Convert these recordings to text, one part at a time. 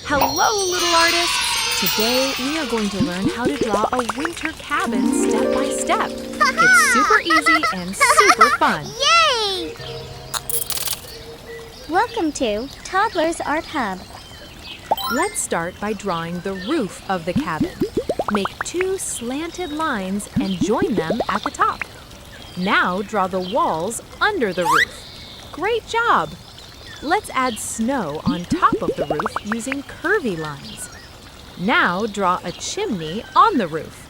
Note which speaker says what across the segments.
Speaker 1: Hello, little artists! Today we are going to learn how to draw a winter cabin step by step. It's super easy and super fun.
Speaker 2: Yay! Welcome to Toddlers Art Hub.
Speaker 1: Let's start by drawing the roof of the cabin. Make 2 slanted lines and join them at the top. Now draw the walls under the roof. Great job! Let's add snow on top of the roof using curvy lines. Now draw a chimney on the roof.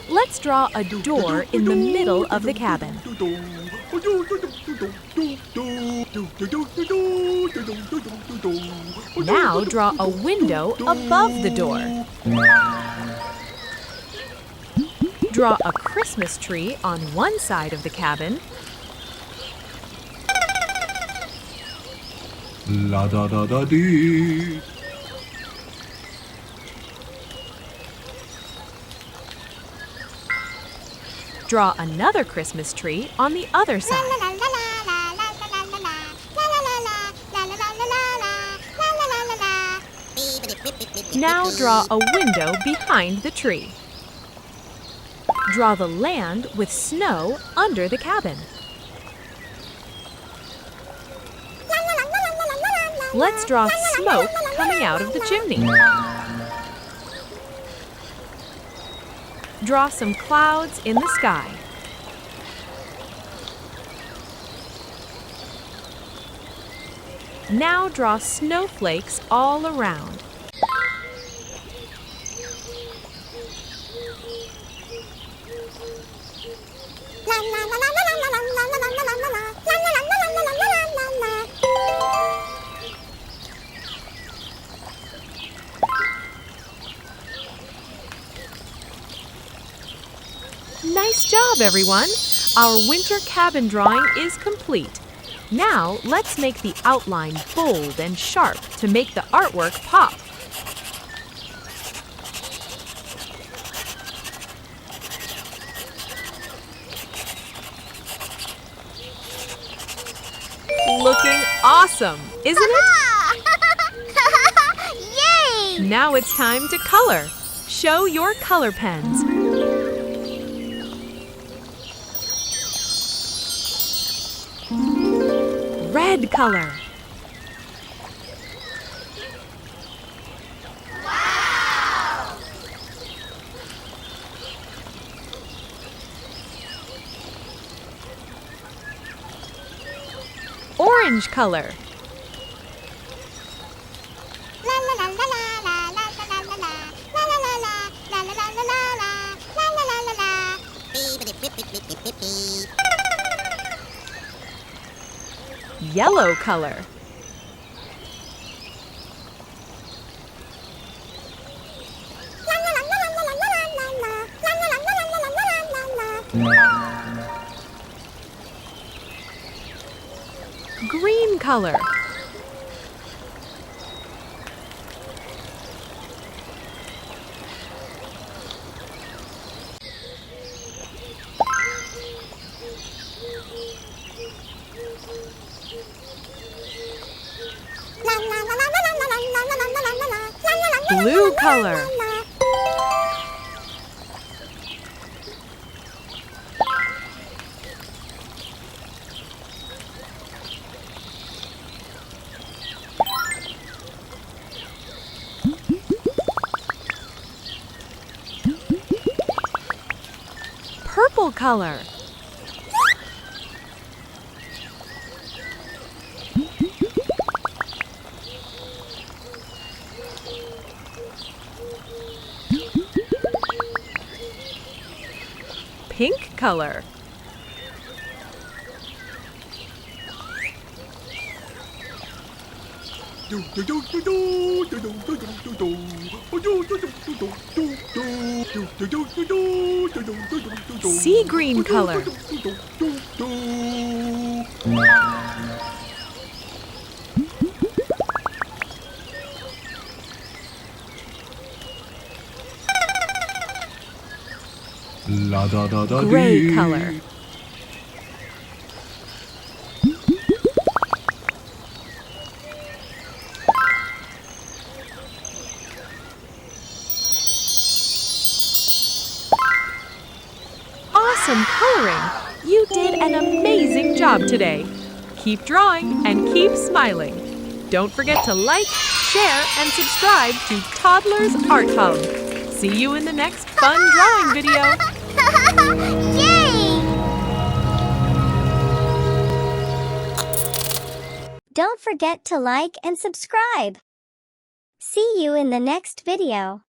Speaker 1: Let's draw a door in the middle of the cabin. Now draw a window above the door. Draw a Christmas tree on one side of the cabin.
Speaker 3: La da da da dee.
Speaker 1: Draw another Christmas tree on the other side. Now draw a window behind the tree. Draw the land with snow under the cabin. Let's draw smoke coming out of the chimney. Draw some clouds in the sky. Now draw snowflakes all around. Nice job, everyone! Our winter cabin drawing is complete. Now, let's make the outline bold and sharp to make the artwork pop. Looking awesome, isn't it?
Speaker 2: Yay!
Speaker 1: Now it's time to color. Show your color pens. Red color.
Speaker 2: Wow!
Speaker 1: Orange color. Yellow color. Green color. Blue color. Purple color. Pink color. Sea green color.
Speaker 3: La da da da
Speaker 1: Gray
Speaker 3: dee.
Speaker 1: color. Awesome coloring! You did an amazing job today. Keep drawing and keep smiling. Don't forget to like, share, and subscribe to Toddlers Art Hub. See you in the next fun drawing video.
Speaker 2: Yay! Don't forget to like and subscribe. See you in the next video.